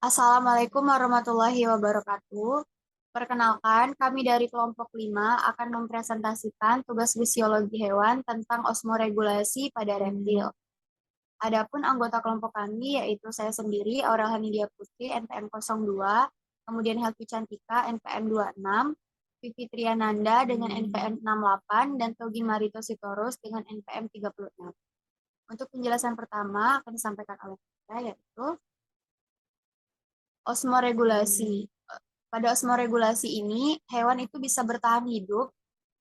Assalamualaikum warahmatullahi wabarakatuh. Perkenalkan, kami dari kelompok 5 akan mempresentasikan tugas fisiologi hewan tentang osmoregulasi pada reptil. Adapun anggota kelompok kami yaitu saya sendiri, Aurel Hanidia Putri, NPM 02, kemudian Helvi Cantika, NPM 26, Vivi Triananda dengan NPM 68, dan Togi Marito Sitorus dengan NPM 36. Untuk penjelasan pertama akan disampaikan oleh saya, yaitu osmoregulasi. Pada osmoregulasi ini, hewan itu bisa bertahan hidup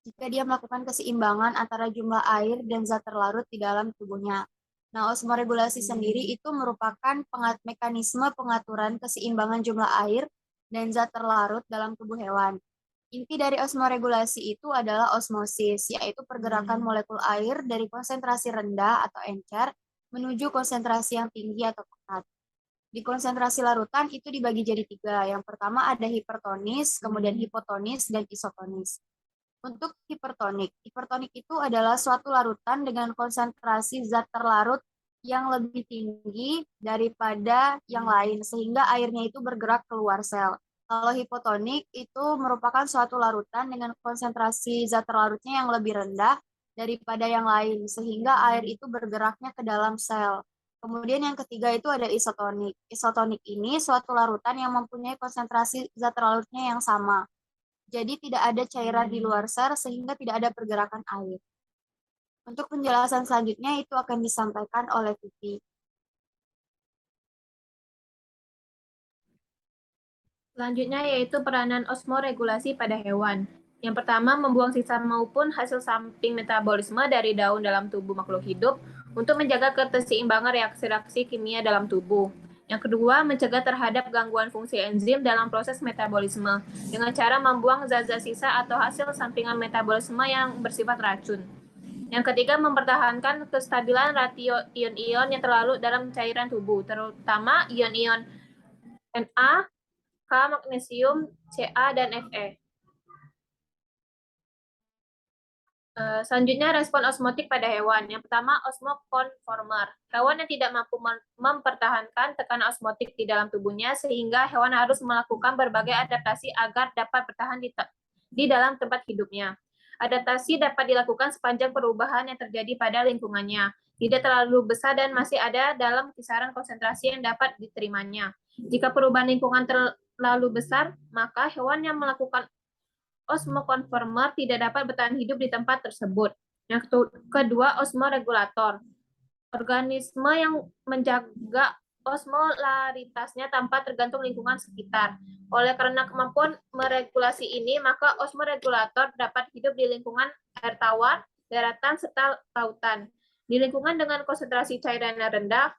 jika dia melakukan keseimbangan antara jumlah air dan zat terlarut di dalam tubuhnya. Nah, osmoregulasi sendiri itu merupakan mekanisme pengaturan keseimbangan jumlah air dan zat terlarut dalam tubuh hewan. Inti dari osmoregulasi itu adalah osmosis, yaitu pergerakan molekul air dari konsentrasi rendah atau encer menuju konsentrasi yang tinggi atau pekat. Di konsentrasi larutan itu dibagi jadi 3. Yang pertama ada hipertonis, kemudian hipotonis, dan isotonis. Untuk hipertonik itu adalah suatu larutan dengan konsentrasi zat terlarut yang lebih tinggi daripada yang lain, sehingga airnya itu bergerak keluar sel. Kalau hipotonik itu merupakan suatu larutan dengan konsentrasi zat terlarutnya yang lebih rendah daripada yang lain, sehingga air itu bergeraknya ke dalam sel. Kemudian yang ketiga itu ada isotonik. Isotonik ini suatu larutan yang mempunyai konsentrasi zat terlarutnya yang sama. Jadi tidak ada cairan di luar sel sehingga tidak ada pergerakan air. Untuk penjelasan selanjutnya itu akan disampaikan oleh Vivi. Selanjutnya yaitu peranan osmoregulasi pada hewan. Yang pertama, membuang sisa maupun hasil samping metabolisme dari daun dalam tubuh makhluk hidup untuk menjaga keseimbangan reaksi-reaksi kimia dalam tubuh. Yang kedua, mencegah terhadap gangguan fungsi enzim dalam proses metabolisme dengan cara membuang zat-zat sisa atau hasil sampingan metabolisme yang bersifat racun. Yang ketiga, mempertahankan kestabilan ratio ion-ion yang terlarut dalam cairan tubuh, terutama ion-ion Na, K, magnesium, Ca, dan Fe. Selanjutnya, respon osmotik pada hewan. Yang pertama, osmokonformer. Hewan yang tidak mampu mempertahankan tekanan osmotik di dalam tubuhnya, sehingga hewan harus melakukan berbagai adaptasi agar dapat bertahan di dalam tempat hidupnya. Adaptasi dapat dilakukan sepanjang perubahan yang terjadi pada lingkungannya. Tidak terlalu besar dan masih ada dalam kisaran konsentrasi yang dapat diterimanya. Jika perubahan lingkungan terlalu besar, maka hewan yang melakukan osmokonformer tidak dapat bertahan hidup di tempat tersebut. Yang kedua, osmoregulator. Organisme yang menjaga osmolaritasnya tanpa tergantung lingkungan sekitar. Oleh karena kemampuan meregulasi ini, maka osmoregulator dapat hidup di lingkungan air tawar, daratan, serta lautan. Di lingkungan dengan konsentrasi cairan yang rendah,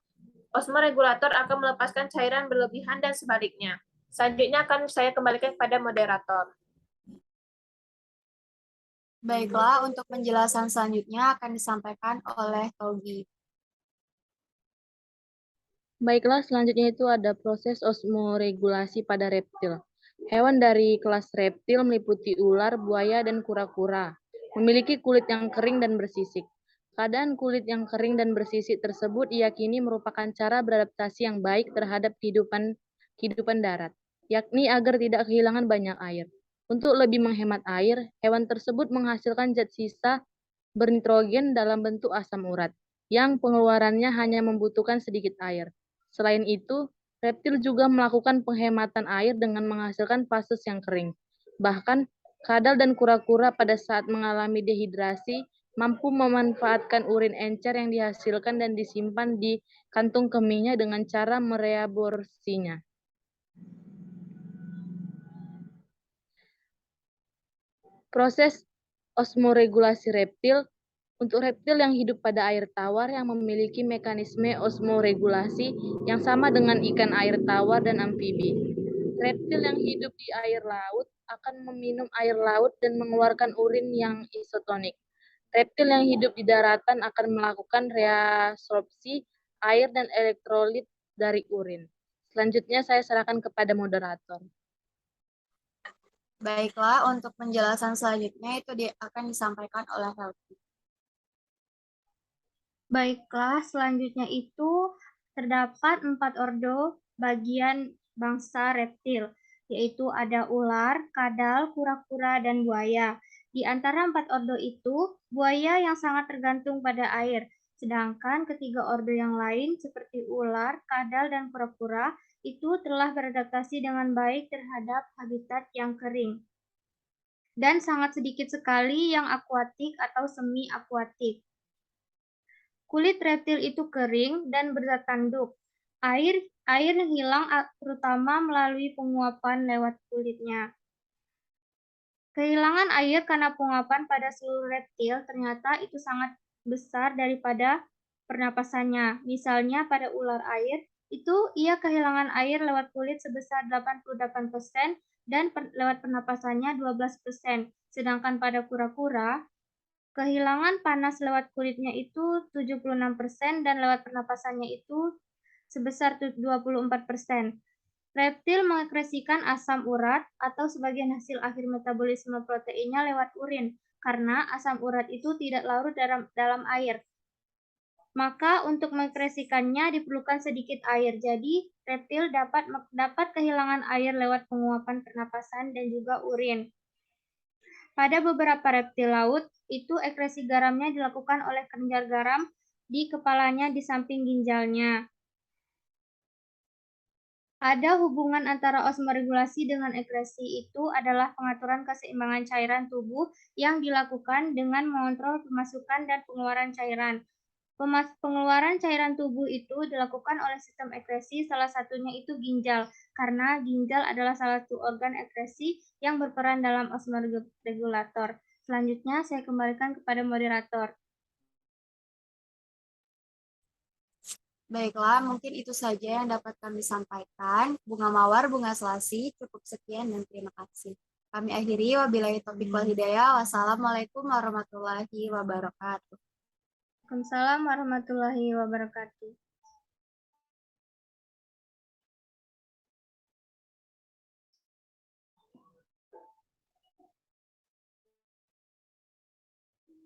osmoregulator akan melepaskan cairan berlebihan dan sebaliknya. Selanjutnya akan saya kembalikan kepada moderator. Baiklah, untuk penjelasan selanjutnya akan disampaikan oleh Togi. Baiklah, selanjutnya itu ada proses osmoregulasi pada reptil. Hewan dari kelas reptil meliputi ular, buaya, dan kura-kura. Memiliki kulit yang kering dan bersisik. Keadaan kulit yang kering dan bersisik tersebut diyakini merupakan cara beradaptasi yang baik terhadap kehidupan darat, yakni agar tidak kehilangan banyak air. Untuk lebih menghemat air, hewan tersebut menghasilkan zat sisa bernitrogen dalam bentuk asam urat, yang pengeluarannya hanya membutuhkan sedikit air. Selain itu, reptil juga melakukan penghematan air dengan menghasilkan fases yang kering. Bahkan, kadal dan kura-kura pada saat mengalami dehidrasi mampu memanfaatkan urin encer yang dihasilkan dan disimpan di kantung kemihnya dengan cara mereaborsinya. Proses osmoregulasi reptil. Untuk reptil yang hidup pada air tawar yang memiliki mekanisme osmoregulasi yang sama dengan ikan air tawar dan amfibi. Reptil yang hidup di air laut akan meminum air laut dan mengeluarkan urin yang isotonik. Reptil yang hidup di daratan akan melakukan reabsorpsi air dan elektrolit dari urin. Selanjutnya saya serahkan kepada moderator. Baiklah, untuk penjelasan selanjutnya itu akan disampaikan oleh Helvi. Baiklah, selanjutnya itu terdapat 4 ordo bagian bangsa reptil, yaitu ada ular, kadal, kura-kura, dan buaya. Di antara 4 ordo itu, buaya yang sangat tergantung pada air, sedangkan ketiga ordo yang lain seperti ular, kadal, dan kura-kura itu telah beradaptasi dengan baik terhadap habitat yang kering. Dan sangat sedikit sekali yang akuatik atau semi-akuatik. Kulit reptil itu kering dan berzat tanduk. Air hilang terutama melalui penguapan lewat kulitnya. Kehilangan air karena penguapan pada seluruh reptil ternyata itu sangat besar daripada pernapasannya. Misalnya pada ular air, itu ia kehilangan air lewat kulit sebesar 88% dan lewat pernapasannya 12%. Sedangkan pada kura-kura, kehilangan panas lewat kulitnya itu 76% dan lewat pernapasannya itu sebesar 24%. Reptil mengekresikan asam urat atau sebagian hasil akhir metabolisme proteinnya lewat urin, karena asam urat itu tidak larut dalam air. Maka untuk mengekresikannya diperlukan sedikit air. Jadi reptil dapat kehilangan air lewat penguapan pernapasan dan juga urin. Pada beberapa reptil laut, itu ekresi garamnya dilakukan oleh kelenjar garam di kepalanya di samping ginjalnya. Ada hubungan antara osmoregulasi dengan ekresi itu adalah pengaturan keseimbangan cairan tubuh yang dilakukan dengan mengontrol pemasukan dan pengeluaran cairan. Pengeluaran cairan tubuh itu dilakukan oleh sistem ekresi, salah satunya itu ginjal, karena ginjal adalah salah satu organ ekresi yang berperan dalam osmoregulator. Selanjutnya saya kembalikan kepada moderator. Baiklah, mungkin itu saja yang dapat kami sampaikan. Bunga Mawar, Bunga Selasi, cukup sekian dan terima kasih. Kami akhiri, wabillahi taufiq wal hidayah. Wassalamualaikum warahmatullahi wabarakatuh. Waalaikumsalam warahmatullahi wabarakatuh.